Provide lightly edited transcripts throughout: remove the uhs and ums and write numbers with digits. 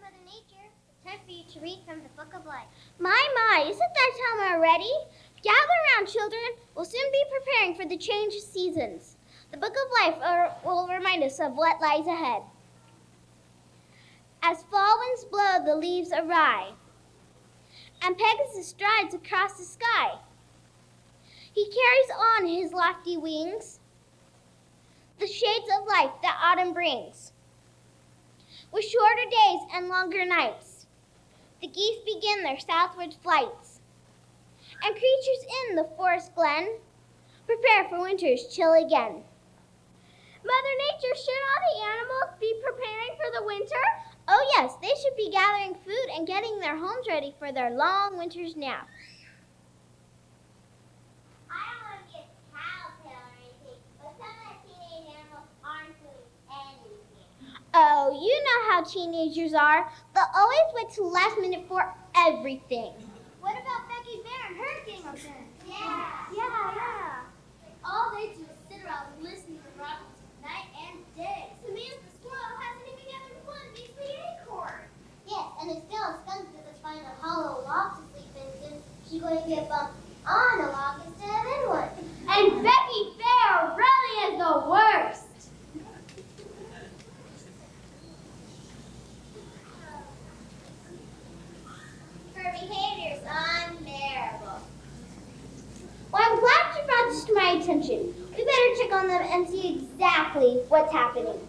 Mother Nature. Time for you to read from the Book of Life. My, isn't that time already? Gather around, children. We'll soon be preparing for the change of seasons. The Book of Life will remind us of what lies ahead. As fall winds blow the leaves awry, and Pegasus strides across the sky, he carries on his lofty wings the shades of life that autumn brings. With shorter days and longer nights, the geese begin their southward flights, and creatures in the forest glen prepare for winter's chill again. Mother Nature, should all the animals be preparing for the winter? Oh yes, they should be gathering food and getting their homes ready for their long winter's nap. I don't want to be a tattletale or anything, but some of the teenage animals aren't doing anything. Oh, you know how teenagers are. They'll always wait till the last minute for everything. What about Becky Bear and her gang of friends? Yeah. All they do is sit around listening to Robbins night and day. Samantha the squirrel hasn't even gathered one measly acorn. Yes, and it's still a skunk that let's find a hollow log to sleep in since she's going to get bumped on a log instead of in one. And Becky Bear really is the worst. Her behavior is unbearable. Well, I'm glad you brought this to my attention. We better check on them and see exactly what's happening.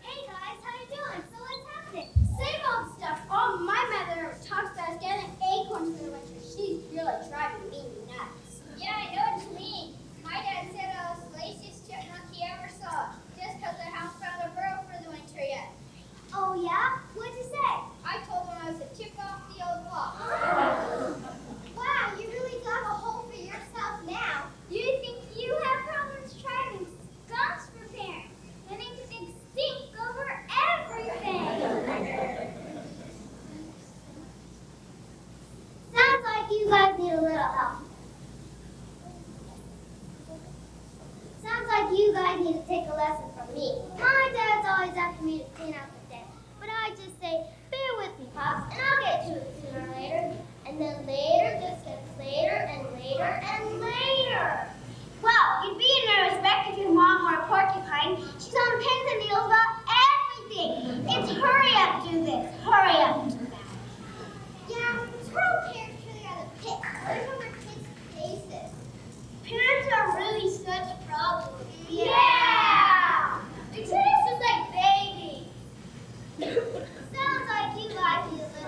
Hey guys, how you doing? So what's happening? Same old stuff. Oh, my mother talks about us getting acorns for the winter. She's really driving me nuts. Yeah, I know what you mean. My dad said I was the laziest chipmunk he ever saw, just because I haven't found a burrow for the winter yet. Oh yeah? What'd you say? I told him I was a chip off the old block. Wow, you really dug a hole for yourself now. You think you have problems driving skunks for parents? That makes a big stink over everything. Sounds like you guys need a little help. Sounds like you guys need to take a lesson from me. My dad's always after me to clean out the den. But I just say, bear with me, Pops, and I'll get to it sooner or later. And then later just gets later and later and later. Well, you'd be in no respect if your mom were a porcupine. She's on pins and needles about everything. It's hurry up, do this. Hurry up, do that. Yeah, turtle parents really are the pit. Learn from their kids' faces. Parents are really such problems. Yeah! They treat us just like babies. Sounds like you guys need a little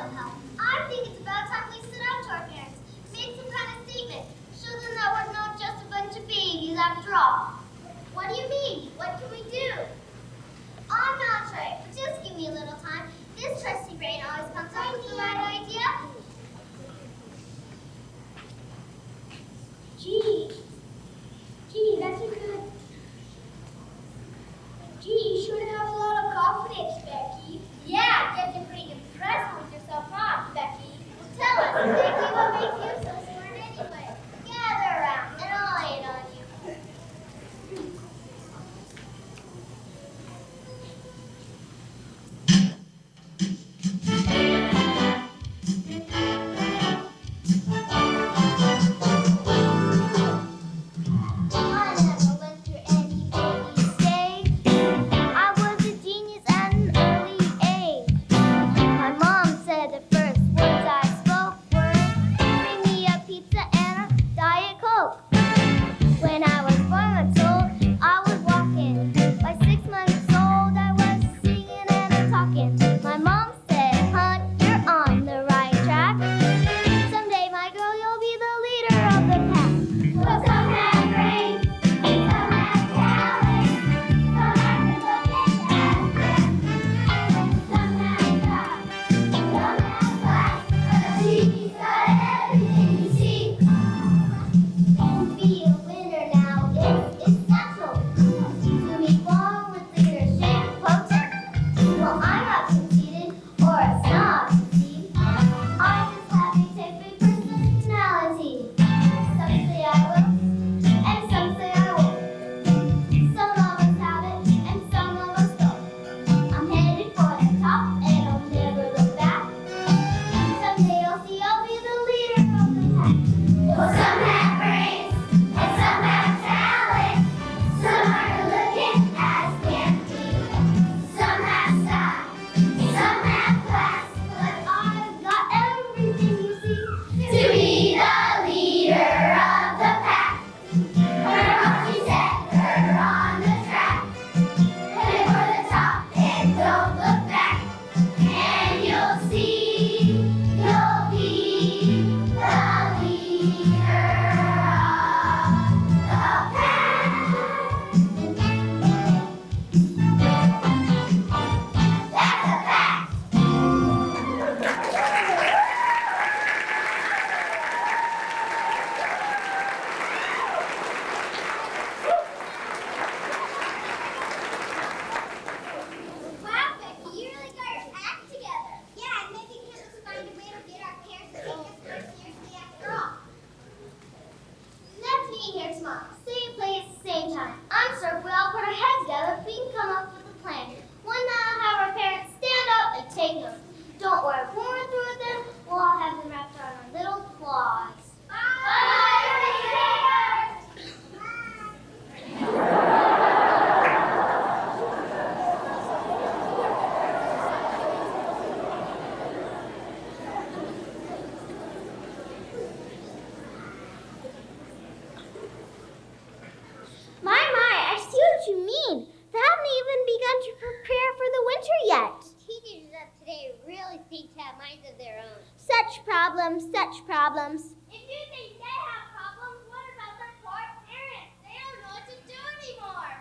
own. Such problems, such problems. If you think they have problems, what about the poor parents? They don't know what to do anymore.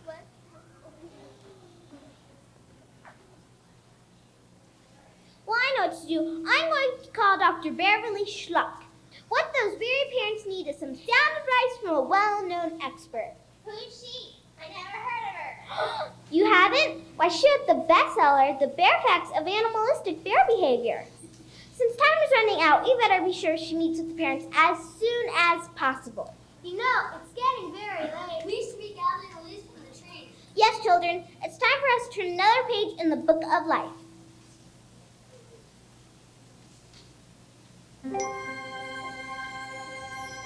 What? Well, I know what to do. I'm going to call Dr. Beverly Schluck. What those very parents need is some sound advice from a well-known expert. Who's she? I never heard of her. You haven't? Why, she wrote the bestseller, The Bear Facts of Animalistic Bear Behavior. Since time is running out, we better be sure she meets with the parents as soon as possible. You know, it's getting very late. We should be gathering the leaves from the trees. Yes, children, it's time for us to turn another page in the book of life.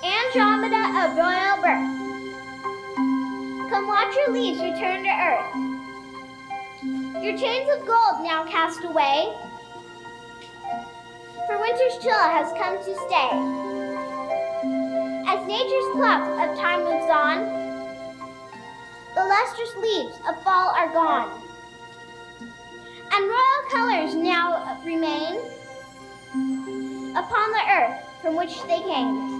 Andromeda of royal birth. Come watch your leaves return to earth. Your chains of gold now cast away, for winter's chill has come to stay. As nature's clock of time moves on, the lustrous leaves of fall are gone, and royal colors now remain upon the earth from which they came.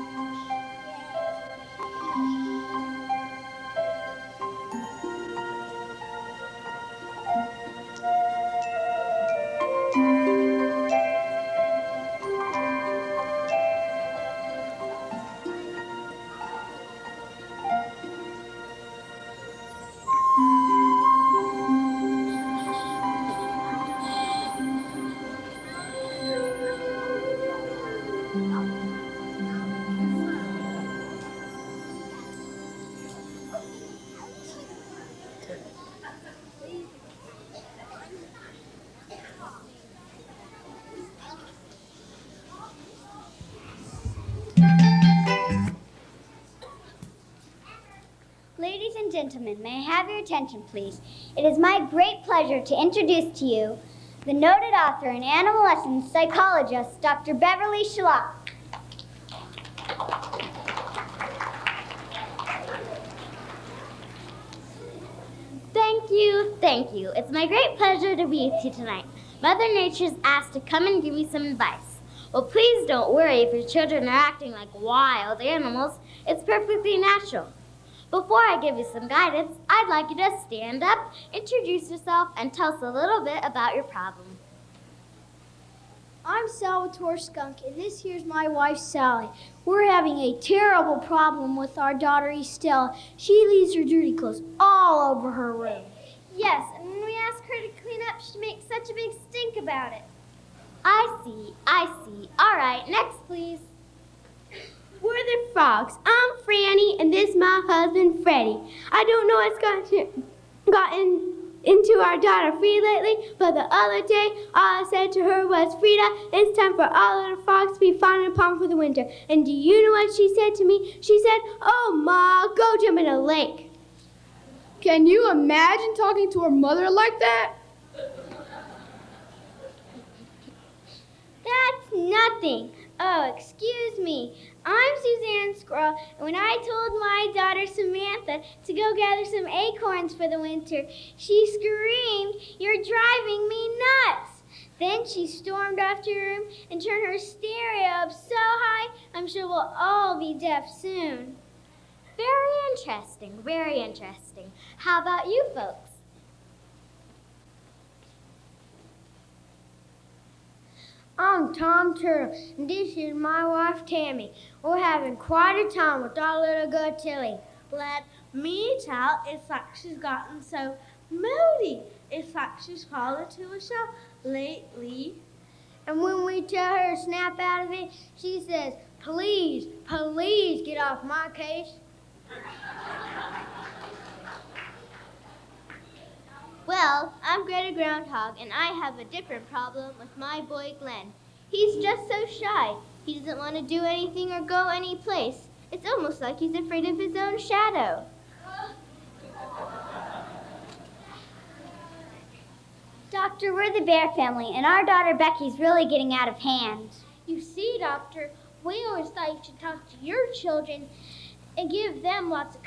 Ladies and gentlemen, may I have your attention, please? It is my great pleasure to introduce to you the noted author and animal lessons psychologist, Dr. Beverly Schluck. Thank you. It's my great pleasure to be with you tonight. Mother Nature's asked to come and give you some advice. Well, please don't worry if your children are acting like wild animals. It's perfectly natural. Before I give you some guidance, I'd like you to stand up, introduce yourself, and tell us a little bit about your problem. I'm Salvatore Skunk, and this here's my wife, Sally. We're having a terrible problem with our daughter, Estella. She leaves her dirty clothes all over her room. Yes, and when we ask her to clean up, she makes such a big stink about it. I see. All right, next, please. We're the frogs. I'm Franny, and this is my husband, Freddie. I don't know what's gotten into our daughter Frida lately, but the other day, all I said to her was, Frida, it's time for all of the frogs to be found in a pond for the winter. And do you know what she said to me? She said, oh, Ma, go jump in a lake. Can you imagine talking to her mother like that? That's nothing. Oh, excuse me. I'm Suzanne Squirrel, and when I told my daughter Samantha to go gather some acorns for the winter, she screamed, "You're driving me nuts!" Then she stormed off to her room and turned her stereo up so high, I'm sure we'll all be deaf soon. Very interesting. How about you folks? I'm Tom Turtle, and this is my wife, Tammy. We're having quite a time with our little girl, Tilly. Let me tell, it's like she's gotten so moody. It's like she's fallen to herself lately. And when we tell her to snap out of it, she says, please get off my case. Well, I'm Greta Groundhog, and I have a different problem with my boy Glenn. He's just so shy. He doesn't want to do anything or go any place. It's almost like he's afraid of his own shadow. Doctor, we're the Bear family, and our daughter Becky's really getting out of hand. You see, Doctor, we always thought you should talk to your children and give them lots of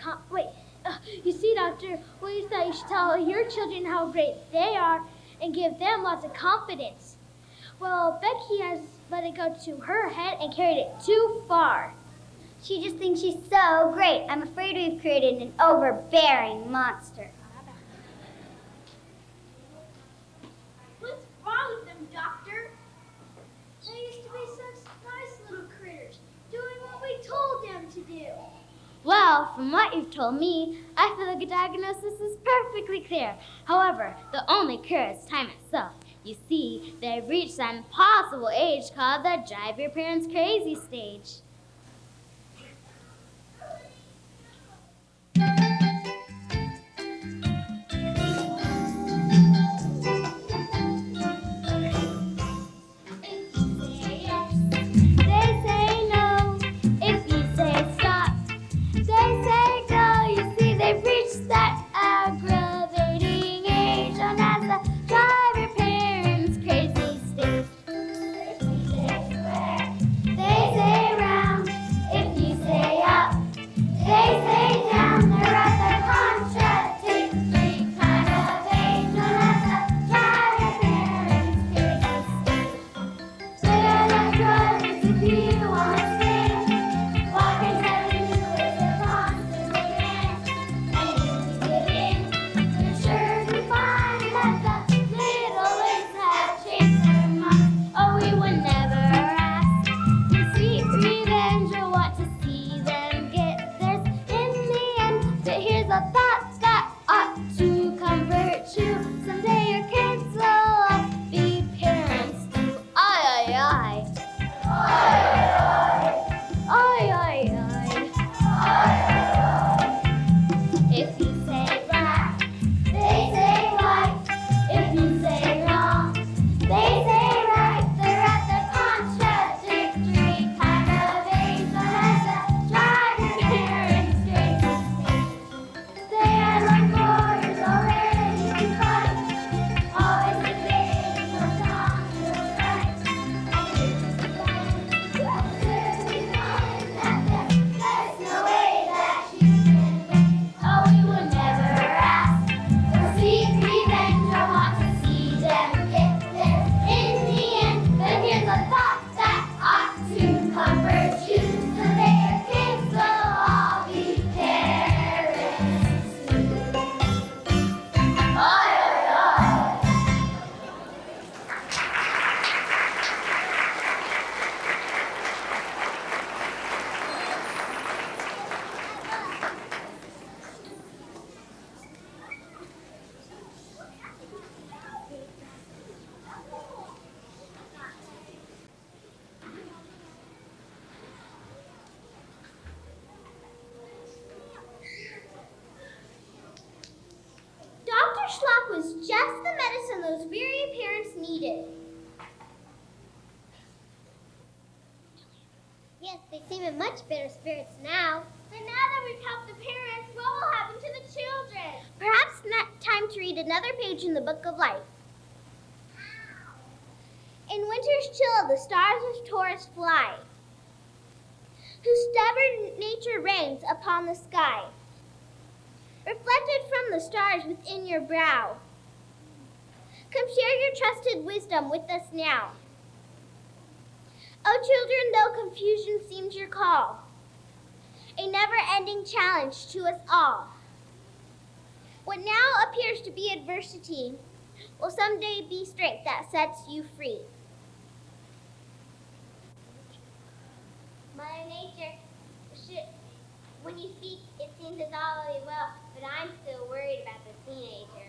you see, Doctor, we thought you should tell your children how great they are and give them lots of confidence. Well, Becky has let it go to her head and carried it too far. She just thinks she's so great. I'm afraid we've created an overbearing monster. What's wrong with them, Doctor? They used to be such nice little critters, doing what we told them to do. Well, from what you've told me, I feel like a diagnosis is perfectly clear. However, the only cure is time itself. You see, they've reached that impossible age called the drive your parents crazy stage. That aggravating age known as the drive your parents crazy stage. They say round if you say up. They say down, they're at the contradictory kind of age known as the drive your parents crazy stage. They are like drugs if you want to stay. What can tell you is a constant demand. Thoughts that ought to comfort you. Someday your kids will all be parents too. Ay, ay, ay. Ay, ay, ay. If you say black, they say white. If you say wrong, they say right. They're at the contradictory kind of age known as the drive your parents crazy. They are like warriors already to fight. Always debating what's wrong and what's right. Absolutely fine that there's no way that you can win. Oh, we would never ask or seek revenge or want to see them get there. In the end, but here's a thought that ought to comfort you. Someday your kids will all be parents too. Ay, ay, ay. Dr. Schlock was just the medicine those weary parents needed. Yes, they seem in much better spirits now. But now that we've helped the parents, what will happen to the children? Perhaps not time to read another page in the Book of Life. In winter's chill, the stars of Taurus fly, whose stubborn nature reigns upon the sky. Reflected from the stars within your brow, come share your trusted wisdom with us now. O children, though confusion seems your call, a never-ending challenge to us all. What now appears to be adversity will someday be strength that sets you free. Mother Nature, when you speak, it seems as all will be well, but I'm still worried about the teenager.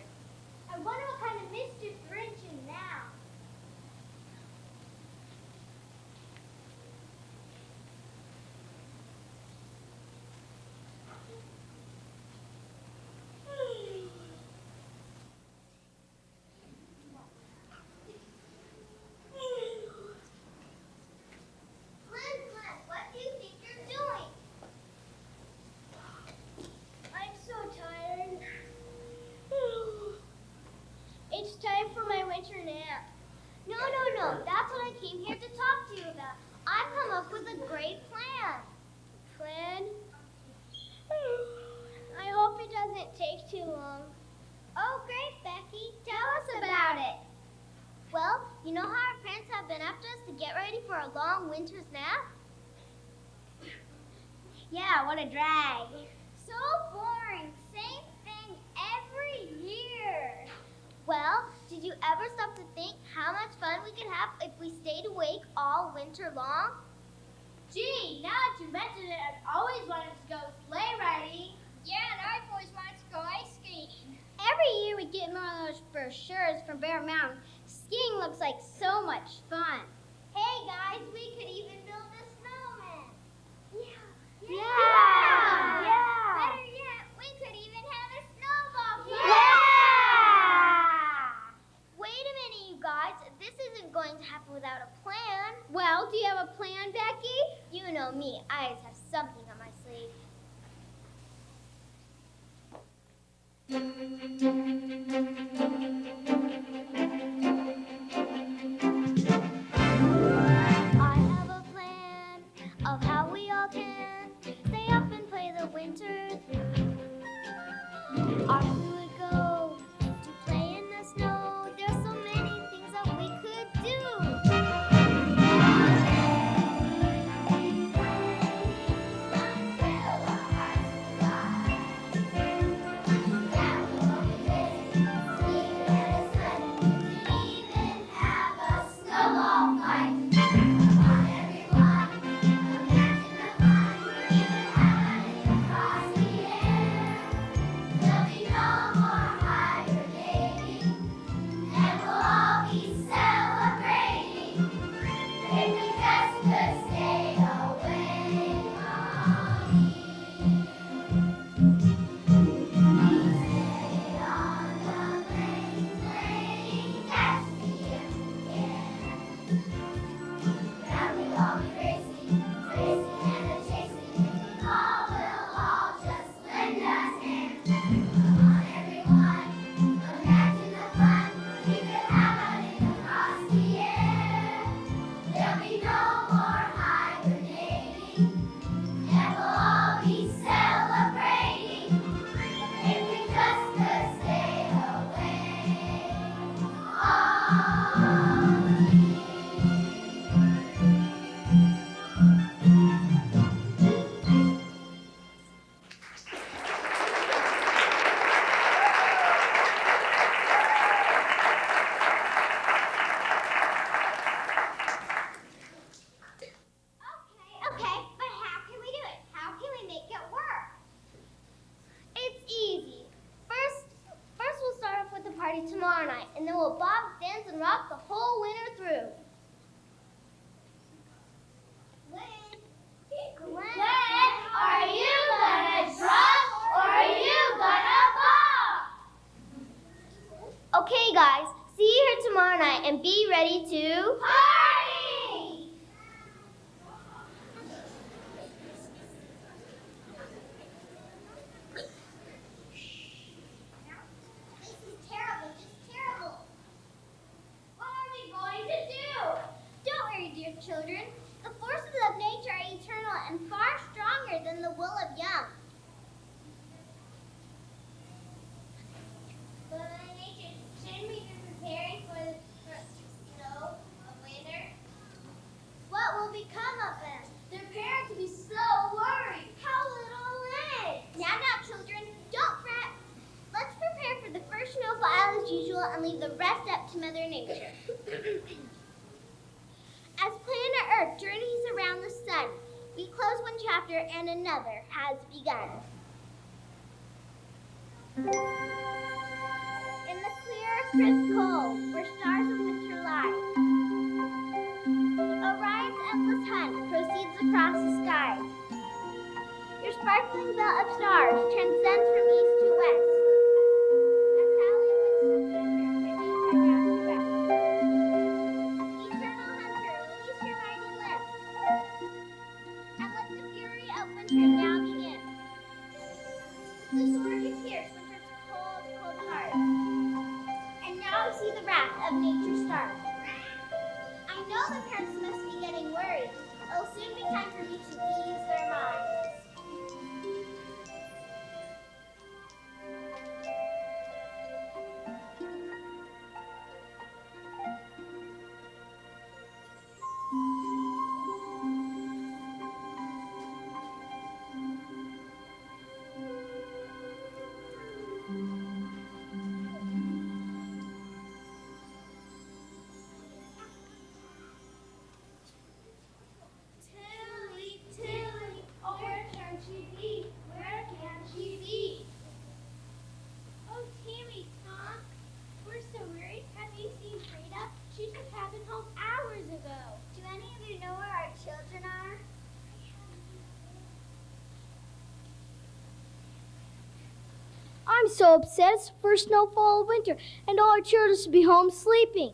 I wonder what kind of mischief you're into now. Glenn, what do you think you're doing? I'm so tired. It's time for get ready for a long winter's nap? Yeah, what a drag. So boring. Same thing every year. Well, did you ever stop to think how much fun we could have if we stayed awake all winter long? Gee, now that you mention it, I've always wanted to go sleigh riding. Yeah, and I've always wanted to go ice skating. Every year we get more of those brochures from Bear Mountain. Skiing looks like so much fun. Hey guys, we could even build a snowman. Yeah. Better yet, we could even have a snowball fight. Yeah! Wait a minute, you guys. This isn't going to happen without a plan. Well, do you have a plan, Becky? You know me. I always have something on my sleeve. I have a plan of how we all can stay up and play the winter through. Off we would go to play in the snow. There's so many things that we could do. Okay, but how can we do it? How can we make it work? It's easy. First we'll start off with the party tomorrow night, and then we'll bob, dance, and rock the whole winter through. Glenn, are you gonna drop or are you gonna pop? Okay, guys, see you here tomorrow night, and be ready to Party! This is terrible, just terrible. What are we going to do? Don't worry, dear children. The forces of nature are eternal and far stronger than the will of young. But by nature, shouldn't we be preparing for the snow of winter? What will become of them? Their parents will be so worried. How little legs! Now, children, don't fret. Let's prepare for the first snowfall as usual and leave the rest up to Mother Nature. As planet Earth journeys around the sun, we close one chapter and another has begun. In the clear, crisp cold, where stars of winter lie, Orion's endless hunt proceeds across the sky. Your sparkling belt of stars transcends from east to west. As Hollywood's winter beneath her drowsy rest. Eternal hunter, release your mighty limbs, and let the fury of winter now begin. The sword you pierce winter's cold, cold heart. And now we see the wrath of nature start. I know the parents must be getting worried. It'll soon be time for me to ease their minds. I'm so upset. It's the first snowfall of winter, and all our children should be home sleeping.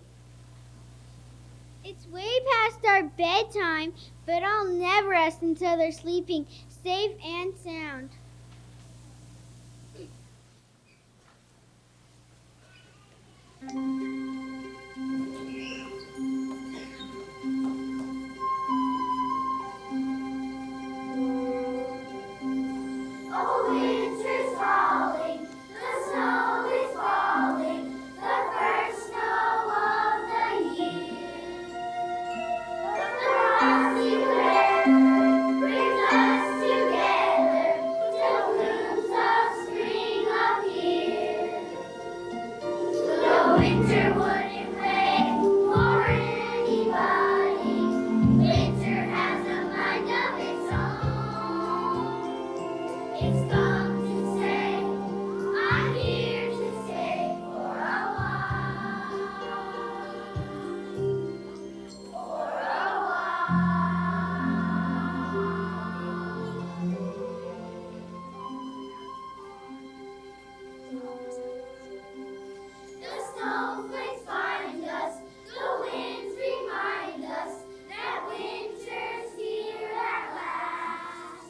It's way past our bedtime, but I'll never rest until they're sleeping safe and sound. Oh, winter's falling, the snow is falling, the first snow of the year. The frosty weather brings us together till blooms of spring appear. The winter wouldn't wait for anybody. Winter has a mind of its own. It's come to say, I'm here to stay for a while. For a The snowflakes find us, the winds remind us that winter's here at last.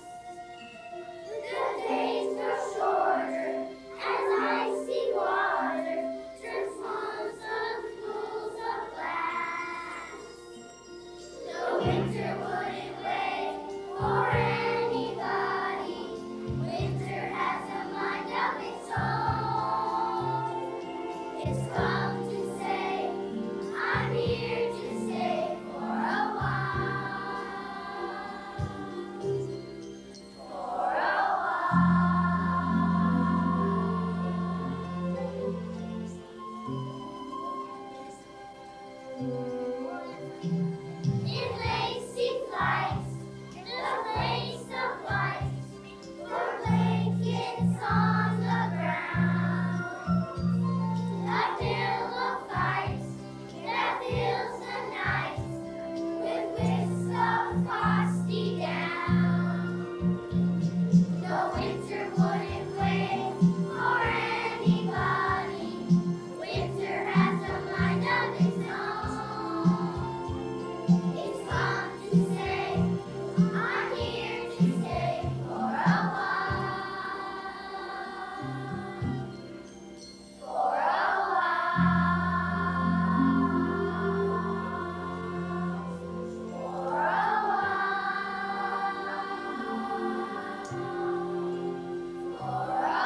The days grow shorter as icy water turns swamps of pools of glass. The winter wouldn't wait for anybody. Winter has a mind of its own. It's come to say, I'm here to stay for a while. For a In lacy flights, the place of light, for blankets on the ground. A pillow fight that fills the night with wisps of frosty down. The winter wouldn't wait for anybody. Winter has a mind of its own. It's come to say, I'm here to stay for a while. For a while. For a while. For a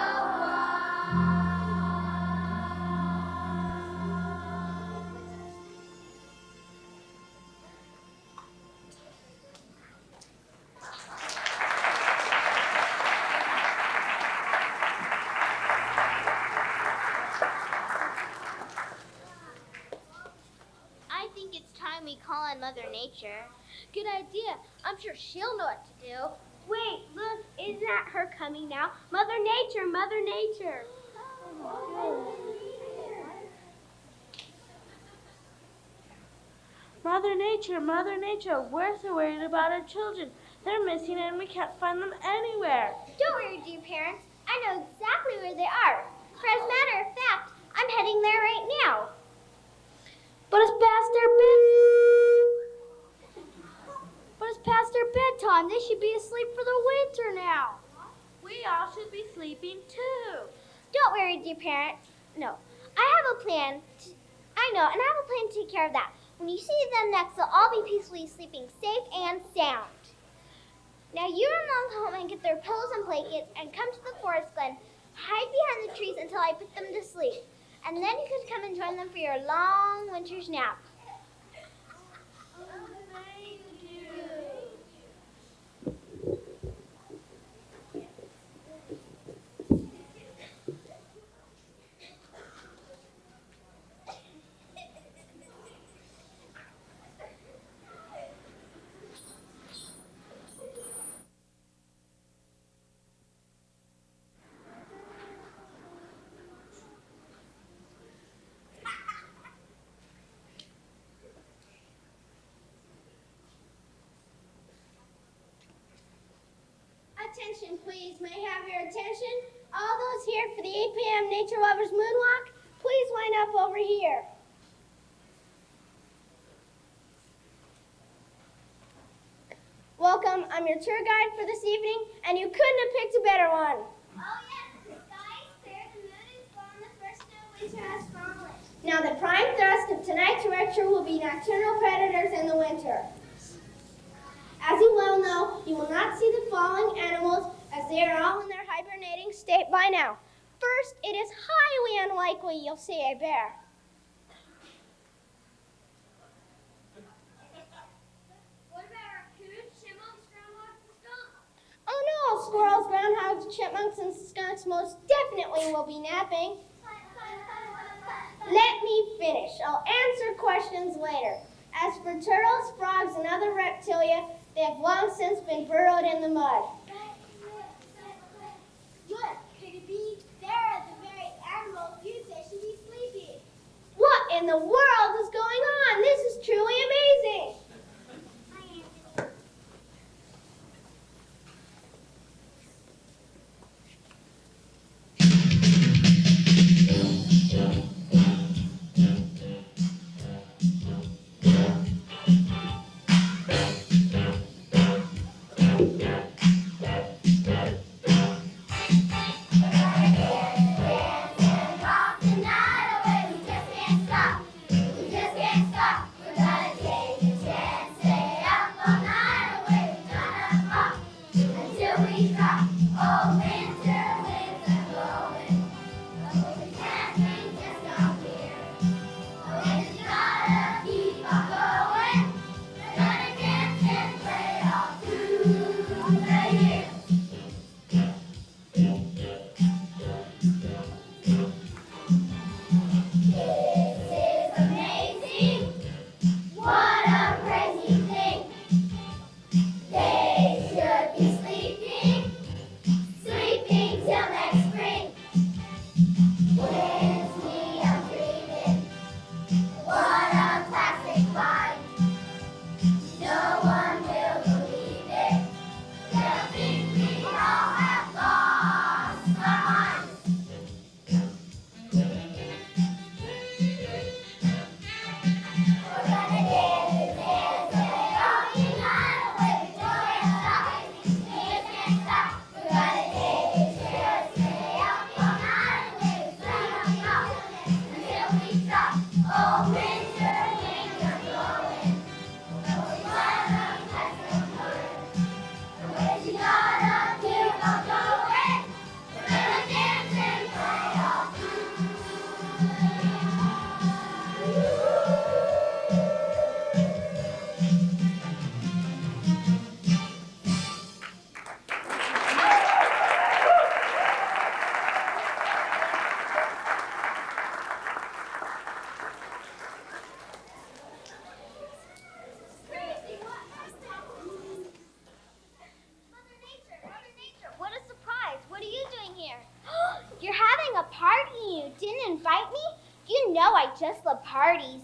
I think it's time we call on Mother Nature. Good idea. I'm sure she'll know what to do. Wait, look, isn't that her coming now? Mother Nature, Mother Nature. Mother Nature, we're so worried about our children. They're missing and we can't find them anywhere. Don't worry, dear parents. I know exactly where they are. For as a matter of fact, I'm heading there right now. But it's past their bedtime. They should be asleep for the winter now. We all should be sleeping too. Don't worry, dear parents. No, I have a plan. I know, and I have a plan to take care of that. When you see them next, they'll all be peacefully sleeping, safe and sound. Now you and Mom go home and get their pillows and blankets and come to the forest glen. Hide behind the trees until I put them to sleep. And then you can come and join them for your long winter's nap. Attention, please. May I have your attention? All those here for the 8 p.m. Nature Lovers Moonwalk, please line up over here. Welcome, I'm your tour guide for this evening, and you couldn't have picked a better one. Oh yes, the sky is clear, the moon is full, and the first snow of winter has fallen. Now the prime thrust of tonight's lecture will be nocturnal predators in the winter. As you well know, you will not see the following animals as they are all in their hibernating state by now. First, it is highly unlikely you'll see a bear. What about raccoons, chipmunks, groundhogs, and skunks? Oh no, squirrels, groundhogs, chipmunks, and skunks most definitely will be napping. Let me finish. I'll answer questions later. As for turtles, frogs, and other reptilia, they have long since been burrowed in the mud. Look, could it be? They're the very animals you say should be sleeping. What in the world is going on? This is truly amazing. Just love parties.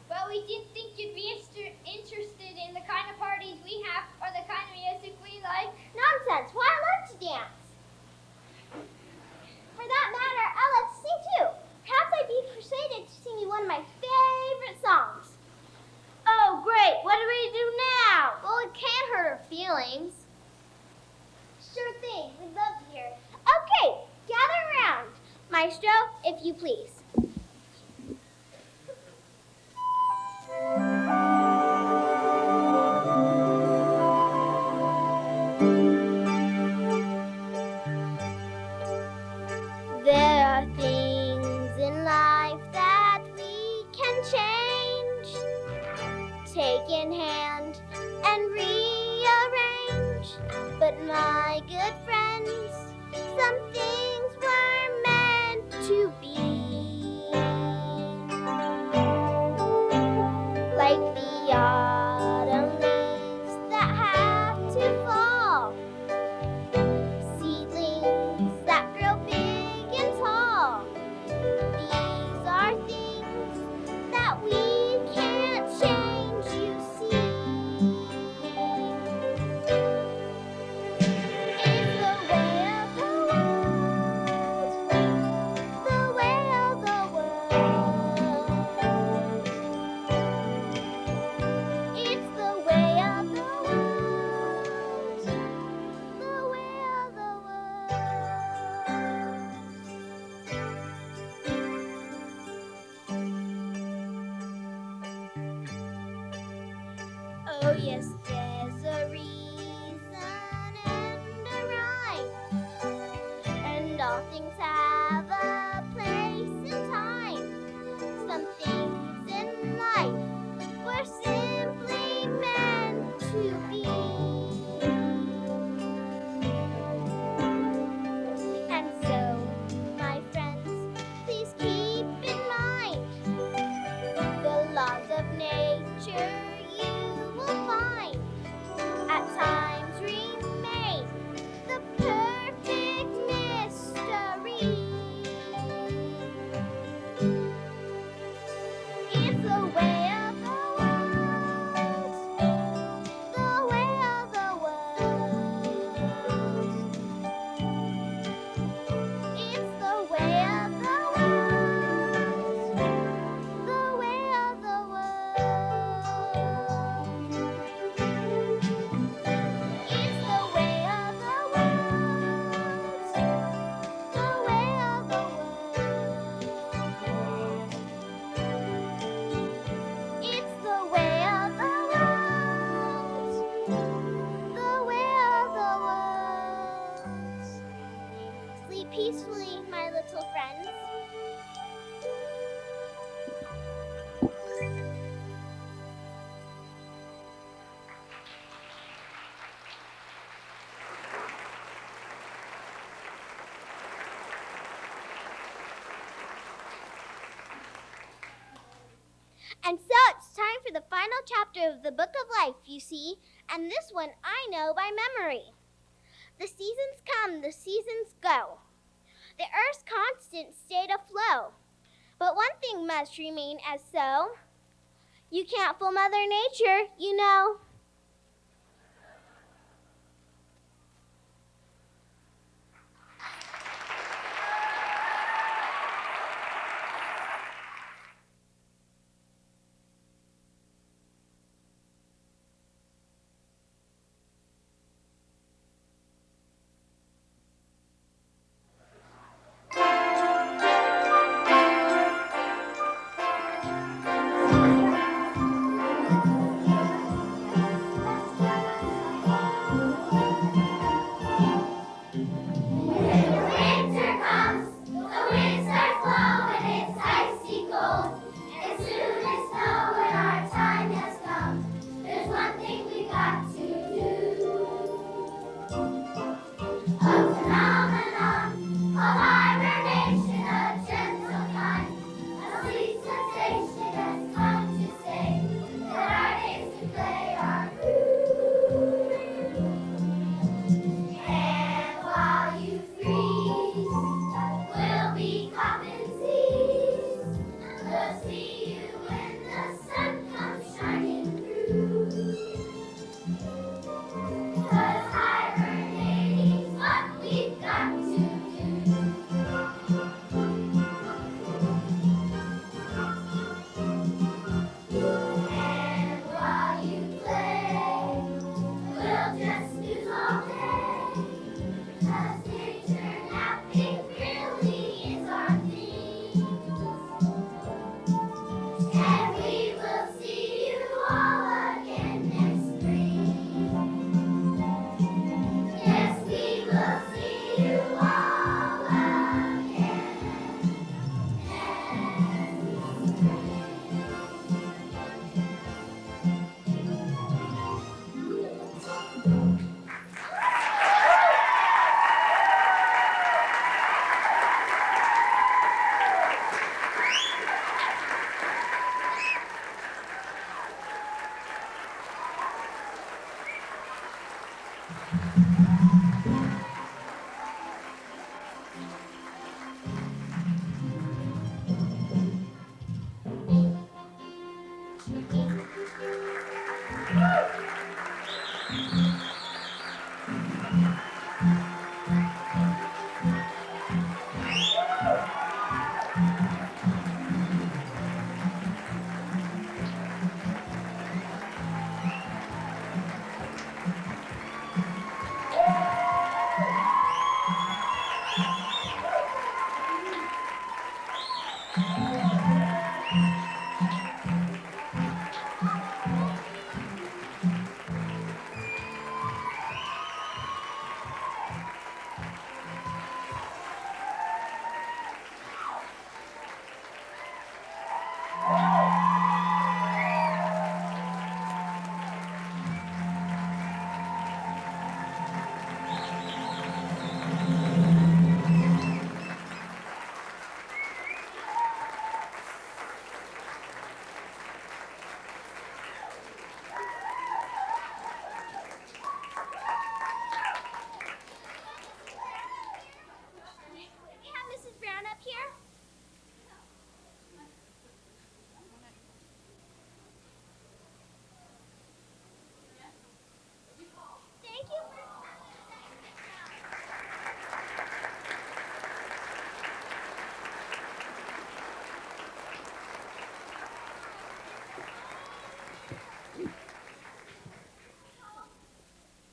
Well, we didn't think you'd be interested in the kind of parties we have or the kind of music we like. Nonsense. Why, I love to dance. For that matter, I love to sing too. Perhaps I'd be persuaded to sing you one of my favorite songs. Oh, great. What do we do now? Well, it can't hurt her feelings. Sure thing. We'd love to hear it. Okay, gather around. Maestro, if you please. There are things in life that we can change. Take in hand and rearrange. But my good friends, some things were meant to be. Like the autumn leaves that have to fall. Seedlings that grow big and tall. These are things that we can't change, you see. It's the way of the world. Oh yes, there's a reason and a rhyme, and all things have a place and time. Some things in life were simply meant to be. And so, my friends, please keep in mind the laws of nature you will find at times remain the perfect mystery. It's the way of the world, the way of the world. It's the way of the world, the way of the world. It's the way of the world, the way of the world. It's the way of the world, the way of the world. Sleep peacefully, my little friends. And so it's time for the final chapter of the Book of Life, you see, and this one I know by memory. The seasons come, the seasons go. The earth's constant state of flow. But one thing must remain as so. You can't fool Mother Nature, you know.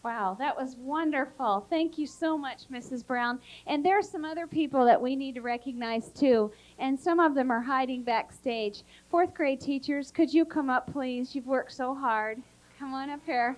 Wow, that was wonderful. Thank you so much, Mrs. Brown. And there are some other people that we need to recognize too, and some of them are hiding backstage. Fourth grade teachers, could you come up, please? You've worked so hard. Come on up here.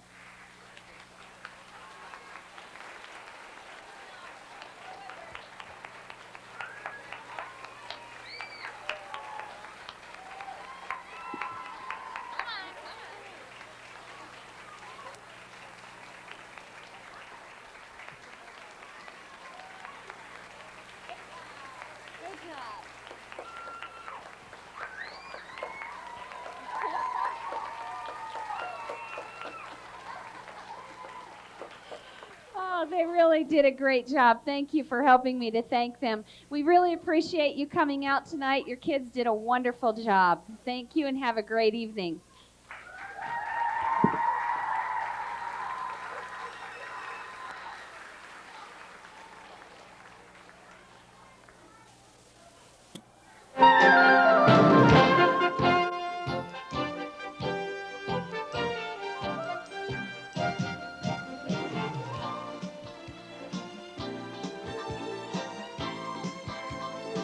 Oh, they really did a great job. Thank you for helping me to thank them. We really appreciate you coming out tonight. Your kids did a wonderful job. Thank you and have a great evening.